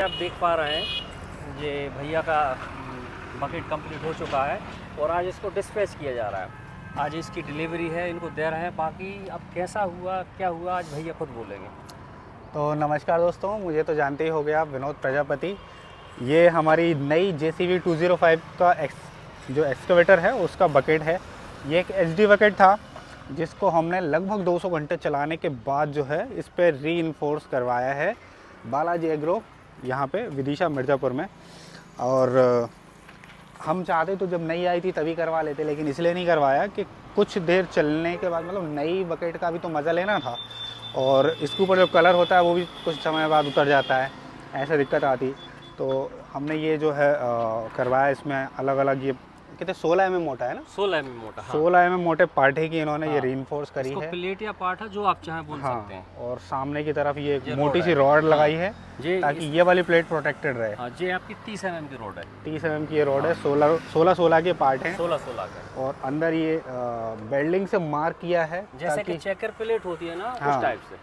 आप देख पा रहे हैं ये भैया का बकेट कंप्लीट हो चुका है और आज इसको डिस्पैच किया जा रहा है। आज इसकी डिलीवरी है, इनको दे रहे हैं। बाकी अब कैसा हुआ क्या हुआ आज भैया खुद बोलेंगे। तो नमस्कार दोस्तों, मुझे तो जानते ही हो गए आप, विनोद प्रजापति। ये हमारी नई JCB 205 का जो एक्सकवेटर है उसका बकेट है। ये एक HD बकेट था जिसको हमने लगभग 200 घंटे चलाने के बाद जो है इस पर रीइंफोर्स करवाया है बालाजी एग्रो यहाँ पे विदिशा मिर्ज़ापुर में। और हम चाहते तो जब नई आई थी तभी करवा लेते, लेकिन इसलिए नहीं करवाया कि कुछ देर चलने के बाद मतलब नई बकेट का भी तो मज़ा लेना था। और इसके ऊपर जो कलर होता है वो भी कुछ समय बाद उतर जाता है, ऐसे दिक्कत आती। तो हमने ये जो है करवाया। इसमें अलग अलग ये कितने 16 mm मोटा है ना, 16 mm मोटा। हाँ। 16 mm मोटे पार्टे की इन्होंने हाँ। ये रीइंफोर्स करी इसको है। प्लेट या पार्ट है जो आप चाहें बोल सकते हैं। और सामने की तरफ ये ये मोटी रॉड सी है। रॉड लगाई है ये ताकि ये वाली प्लेट प्रोटेक्टेड रहे। हाँ, ये आपकी 30 mm की रोड है। 30 mm की ये रोड है। 16 के पार्ट हैं 16 का। और अंदर ये वेल्डिंग से मार्क किया है जैसे कि चेकर प्लेट होती है ना, हाँ। उस टाइप से।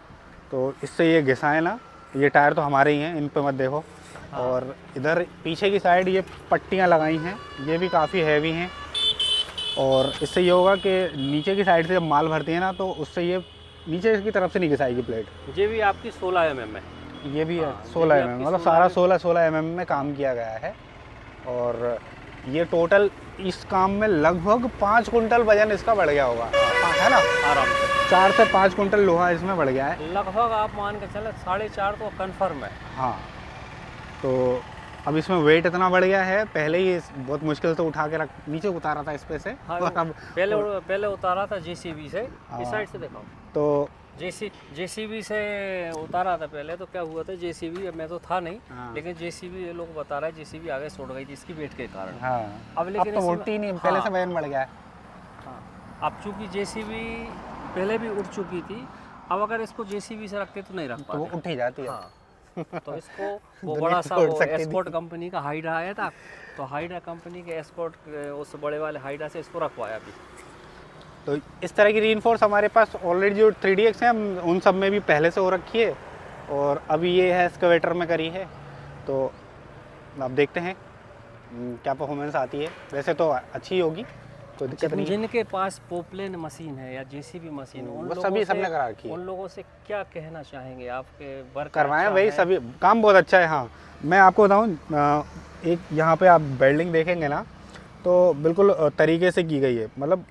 तो इससे ये घिसाए ना। ये टायर तो हमारे ही हैं, इन पे मत देखो। हाँ। और इधर पीछे की साइड ये पट्टियाँ लगाई हैं, ये भी काफ़ी हैवी हैं। और इससे ये होगा कि नीचे की साइड से जब माल भरती है ना तो उससे ये नीचे की तरफ से नहीं घिसाएगी प्लेट। ये भी आपकी 16 mm है। ये भी है हाँ, 16 ये भी mm, आपकी मतलब 16 सारा 16 mm में काम किया गया है। और ये टोटल इस काम में लगभग 5 कुंटल वजन इसका बढ़ गया होगा, है ना। आराम से 4 से 5 कुंटल लोहा इसमें बढ़ गया है लगभग। आप मान के चले 4.5 तो कंफर्म है। हाँ। तो अब इसमें वेट इतना बढ़ गया है, पहले ही बहुत मुश्किल से उठा के नीचे उतारा था इस पे से। हाँ, और अब पहले उतारा था JCB से। हाँ। इस साइड से दिखाओ। तो JCB से उतारा था पहले। तो क्या हुआ था, JCB मैं तो था नहीं, हाँ। लेकिन JCB ये लोग बता रहे हैं JCB आगे छोड़ गई थी इसकी वेट के कारण। हाँ, अब लेकिन तो इसमें- उठती नहीं, पहले से हाँ। वजन बढ़ गया है। हाँ, अब चूंकि JCB पहले भी उठ चुकी थी, अब अगर इसको JCB से रखते तो नहीं रख तो वो पाते। उठ ही जाती है। हाँ। तो इसको वो दुनिया बड़ा सा तोड़ वो सकती थी। एस्कॉर्ट कंपनी का हाइड्रा आया था, तो हाइड्रा कंपनी के एस्कॉर्ट उस बड़े वाले हाइड्रा से इसको रखवाया अभी। तो इस तरह की रीइंफोर्स हमारे पास ऑलरेडी जो 3DX हैं उन सब में भी पहले से हो रखी है। और अभी ये है एक्सकवेटर में करी है। तो अब देखते हैं क्या परफॉर्मेंस आती है। वैसे तो अच्छी होगी, कोई दिक्कत नहीं है। जिनके पास पोपलेन मशीन है या JCB मशीन है, वो सभी सबने करा रखी है। उन लोगों से क्या कहना चाहेंगे आपके वर्क करवाएं वही सभी काम बहुत अच्छा है। हाँ, मैं आपको बताऊं, एक यहाँ पे आप बिल्डिंग देखेंगे ना तो बिल्कुल तरीके से की गई है, मतलब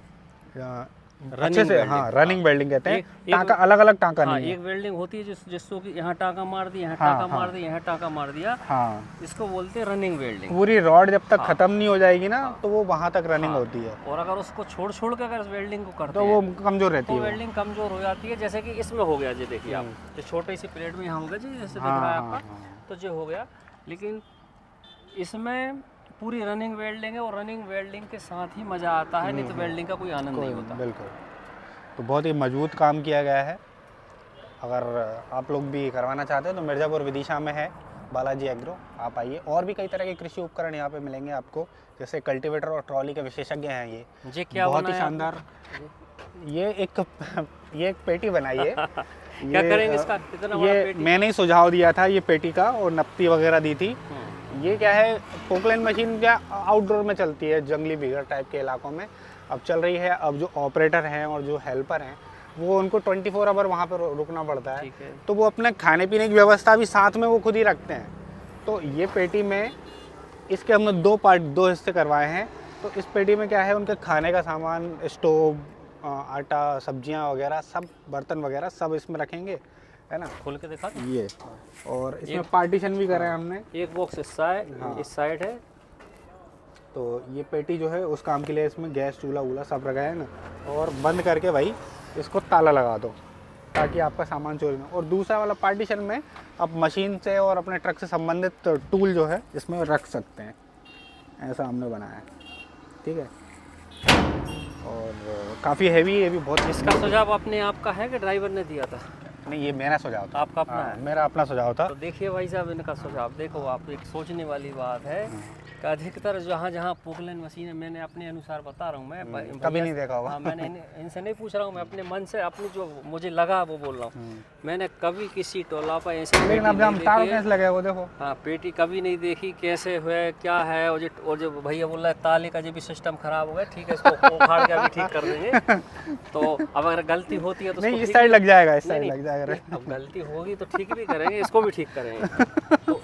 अच्छे से। हाँ, रनिंग वेल्डिंग कहते हैं। टाँका अलग अलग टाँका हाँ, नहीं है। एक वेल्डिंग होती है जिसको कि यहाँ टाँका मार दिया, यहाँ हाँ, टाँका हाँ। मार दिया, यहाँ टाँका मार दिया। हाँ, इसको बोलते हैं रनिंग वेल्डिंग। पूरी रॉड जब तक हाँ। खत्म नहीं हो जाएगी ना हाँ। तो वो वहाँ तक रनिंग हाँ। होती है। और अगर उसको छोड़ के अगर वेल्डिंग को करते तो वो हैं कमजोर रहती तो है वो। वेल्डिंग कमजोर हो जाती है। जैसे कि इसमें हो गया जी, देखिए आप, ये छोटी सी प्लेट में यहाँ हो गया जी, जैसे दिख रहा है हाँ, आपका। हाँ। तो जो हो गया, लेकिन इसमें पूरी रनिंग वेल्डिंग है और रनिंग वेल्डिंग के साथ ही मज़ा आता है, नहीं तो वेल्डिंग का कोई आनंद नहीं होता। बिल्कुल। तो बहुत ही मजबूत काम किया गया है। अगर आप लोग भी करवाना चाहते हो तो मिर्ज़ापुर विदिशा में है बालाजी एग्रो, आप आइए। और भी कई तरह के कृषि उपकरण यहाँ पे मिलेंगे आपको, जैसे कल्टीवेटर और ट्रॉली के विशेषज्ञ हैं ये क्या बहुत ही बनाया शानदार। ये एक पेटी बनाई है। क्या करेंगे इसका, कितना बड़ा ये पेटी? मैंने ही सुझाव दिया था ये पेटी का, और नप्ती वगैरह दी थी। हम्म। ये क्या है, पोकलैंड मशीन क्या आउटडोर में चलती है, जंगली बिगड़ टाइप के इलाकों में अब चल रही है। अब जो ऑपरेटर हैं और जो हेल्पर हैं वो उनको 24 आवर वहाँ पर रुकना पड़ता है। ठीक है। तो वो अपने खाने पीने की व्यवस्था भी साथ में वो खुद ही रखते हैं। तो ये पेटी में इसके हमने दो हिस्से करवाए हैं। तो इस पेटी में क्या है, उनके खाने का सामान, स्टोव, आटा, सब्जियां वगैरह, सब बर्तन वगैरह सब इसमें रखेंगे, है ना। खोल के दिखा दो। ये और इसमें पार्टीशन भी करा है हमने। एक बॉक्स इस साइड है। तो ये पेटी जो है उस काम के लिए इसमें गैस चूल्हा वूल्हा सब रखा है ना। और बंद करके भाई इसको ताला लगा दो ताकि आपका सामान चोरी ना। और दूसरा वाला पार्टीशन में आप मशीन से और अपने ट्रक से संबंधित टूल जो है इसमें रख सकते हैं। ऐसा हमने बनाया है, ठीक है। और काफ़ी हैवी है, ये भी बहुत। इसका सुझाव अपने आपका है कि ड्राइवर ने दिया था? नहीं, ये मेरा सुझाव था। आपका अपना हाँ, है? मेरा अपना सुझाव था। तो देखिए भाई साहब, इनका सुझाव देखो आप, एक सोचने वाली बात है का अधिकतर जहाँ जहाँ पोकलैंड मशीन है, मैंने अपने अनुसार बता रहा हूँ मैं, कभी नहीं देखा होगा। हाँ, मैंने इनसे नहीं पूछ रहा हूँ, मैं अपने मन से अपनी जो मुझे लगा वो बोल रहा हूँ। मैंने कभी किसी टोला पर ऐसे लेकिन अब हम तारों कैसे लगे वो देखो। हाँ, पेटी कभी नहीं देखी कैसे हुए क्या है। और जो भैया बोल रहा है ताले का जो भी सिस्टम खराब हो गया, ठीक है इसको उखाड़ के अभी ठीक कर देंगे। तो अब अगर गलती होती है तो नहीं, इस साइड लग जाएगा, इस साइड नहीं, लग जाएगा। अब गलती होगी तो ठीक भी करेंगे, इसको भी ठीक करेंगे। तो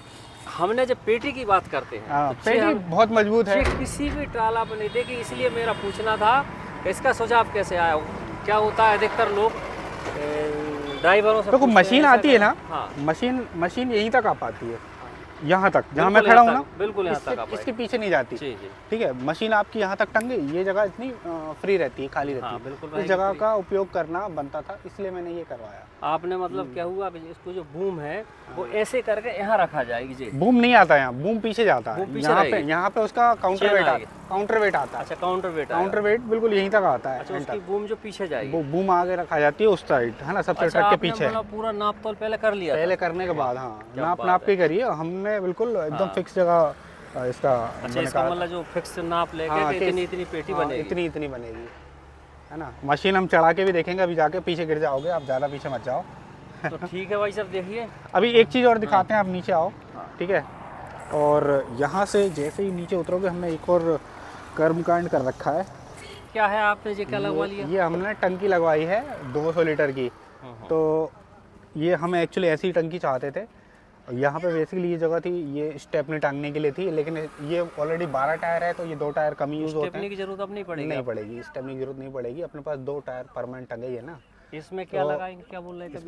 हमने जब पेटी की बात करते हैं हाँ, तो पेटी बहुत मजबूत है। किसी भी ट्राला पर नहीं देखी, इसलिए मेरा पूछना था कि इसका सुझाव कैसे आया। क्या होता है अधिकतर लोग ड्राइवरों से देखो, मशीन आती है ना, हाँ, मशीन यहीं तक आ पाती है, यहाँ तक जहाँ मैं बिल्कुल खड़ा यहाँ हूँ ना, तक, बिल्कुल यहाँ तक आ इसके पीछे नहीं जाती। जी जी, ठीक है, मशीन आपकी यहाँ तक टंग गई, ये जगह इतनी फ्री रहती है, खाली रहती हाँ, है। बिल्कुल इस जगह का उपयोग करना बनता था, इसलिए मैंने ये करवाया। आपने मतलब क्या हुआ अभी इसको जो बूम है वो ऐसे करके यहाँ रखा जाएगी जी। बूम नहीं आता यहाँ, बूम पीछे जाता है। बूम पीछे यहाँ पे उसका काउंटर वेट आता है। अच्छा, काउंटर वेट काउंटर वेट बिल्कुल यहीं तक आता है। अच्छा, उसकी बूम जो पीछे जाएगी, वो बूम आगे रखा जाती है उस साइड, है ना, सबसे अच्छा, ट्रक के आपने पीछे। मतलब पूरा नाप तोल पहले कर लिया पहले था? करने के बाद हाँ, क्या नाप बात नाप है। के करिए, हमने बिल्कुल एकदम हाँ। फिक्स जगह इसका अच्छा, इसका मतलब जो फिक्स नाप लेके हाँ, कि इतनी पेटी हाँ, बनेगी। इतनी बनेगी, है ना। मशीन हम चढ़ा के भी देखेंगे, अभी जाके पीछे गिर जाओगे आप, ज़्यादा पीछे मत जाओ। तो ठीक है भाई साहब, देखिए अभी एक चीज़ और दिखाते हैं, आप नीचे आओ, ठीक है। और यहाँ से जैसे ही नीचे उतरोगे, हमने एक और कर्मकांड कर रखा है। क्या है आपने ये क्या लगवा लिया? ये हमने टंकी लगवाई है 200 लीटर की। तो ये हम एक्चुअली ऐसी टंकी चाहते थे। यहाँ पे बेसिकली ये जगह थी, ये स्टेपनी टांगने के लिए थी, लेकिन ये ऑलरेडी 12 टायर है, तो ये 2 टायर कम यूज़ होते हैं। स्टेपनी की जरूरत अब नहीं पड़ेगी? नहीं पड़ेगी, स्टेपनी की जरूरत नहीं पड़ेगी। अपने पास 2 टायर परमानेंट टंगे ही है ना। इसमें क्या तो लगाएंगे, क्या बोल रहे थे?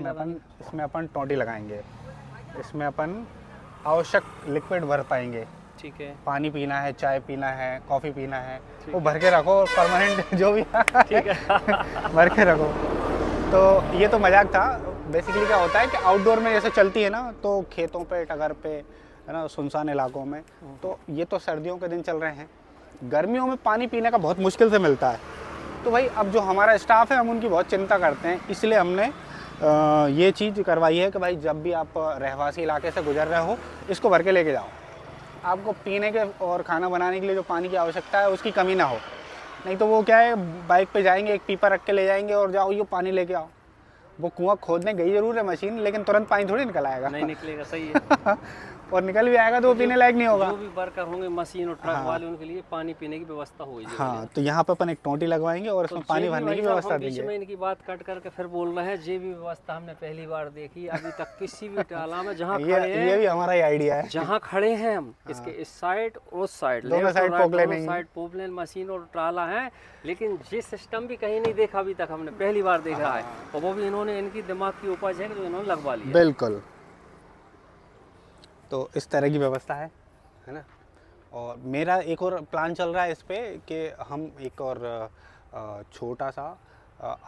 इसमें अपन टोंटी लगाएंगे, इसमें अपन आवश्यक लिक्विड भर पाएंगे। ठीक है, पानी पीना है, चाय पीना है, कॉफ़ी पीना है, वो भर के रखो, और परमानेंट जो भी ठीक है। भर के रखो। तो ये तो मजाक था। बेसिकली क्या होता है कि आउटडोर में जैसे चलती है ना, तो खेतों पे, टगर पे, है ना, सुनसान इलाकों में, तो ये तो सर्दियों के दिन चल रहे हैं। गर्मियों में पानी पीने का बहुत मुश्किल से मिलता है। तो भाई अब जो हमारा स्टाफ है, हम उनकी बहुत चिंता करते हैं, इसलिए हमने ये चीज़ करवाई है कि भाई जब भी आप रहवासी इलाके से गुजर रहे हो, इसको भर के लेके जाओ। आपको पीने के और खाना बनाने के लिए जो पानी की आवश्यकता है उसकी कमी ना हो। नहीं तो वो क्या है, बाइक पे जाएंगे, एक पीपा रख के ले जाएंगे और जाओ ये पानी लेके आओ। वो कुआं खोदने गई जरूर है मशीन, लेकिन तुरंत पानी थोड़ी निकल आएगा। नहीं निकलेगा, सही है। और निकल भी आएगा तो वो पीने लायक नहीं होगा। जो भी वर्कर होंगे मशीन और ट्रक वाले, उनके लिए पानी पीने की व्यवस्था होगी। हाँ, तो यहाँ पे अपन एक टोंटी लगवाएंगे और इसमें पानी भरने की व्यवस्था बीच देंगे। में इनकी बात कट करके फिर बोल रहे हैं, ये भी व्यवस्था हमने पहली बार देखी अभी तक किसी भी टाला में। जहाँ खड़े हैं, ये भी हमारा ही आइडिया है। जहाँ खड़े हैं हम, इसके इस साइड उस साइड, दोनों साइड पोपलेन मशीन और ट्राला है, लेकिन ये सिस्टम भी कहीं नहीं देखा अभी तक, हमने पहली बार देख रहा है। और वो भी इन्होंने, इनकी दिमाग की उपज है कि जो इन्होंने लगवा लिया। बिल्कुल, तो इस तरह की व्यवस्था है ना। और मेरा एक और प्लान चल रहा है इस पे कि हम एक और छोटा सा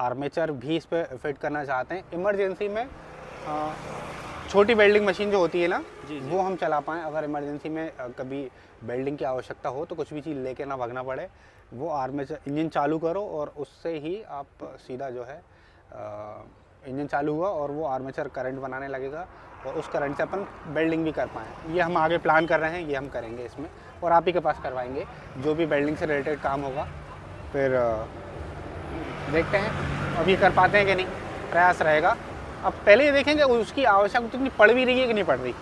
आर्मेचर भी इस पे फिट करना चाहते हैं। इमरजेंसी में छोटी वेल्डिंग मशीन जो होती है ना, वो हम चला पाएँ। अगर इमरजेंसी में कभी वेल्डिंग की आवश्यकता हो तो कुछ भी चीज़ लेके ना भागना पड़े, वो आर्मेचर इंजन चालू करो और उससे ही आप सीधा जो है इंजन चालू हुआ और वो आर्मेचर करंट बनाने लगेगा, और उस करंट से अपन वेल्डिंग भी कर पाएँ। ये हम आगे प्लान कर रहे हैं, ये हम करेंगे इसमें, और आप ही के पास करवाएंगे जो भी वेल्डिंग से रिलेटेड काम होगा। फिर देखते हैं अब ये कर पाते हैं कि नहीं, प्रयास रहेगा। अब पहले ये देखेंगे उसकी आवश्यकता इतनी पड़ भी रही है कि नहीं पड़ रही।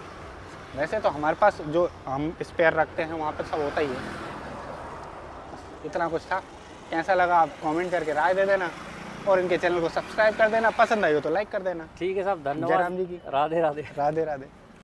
वैसे तो हमारे पास जो हम स्पेयर रखते हैं वहाँ पर सब होता ही है। इतना कुछ था। कैसा लगा आप कमेंट करके राय दे देना, और इनके चैनल को सब्सक्राइब कर देना। पसंद आई हो तो लाइक कर देना। ठीक है साहब, धन्यवाद। जयराम जी की राधे राधे। राधे राधे।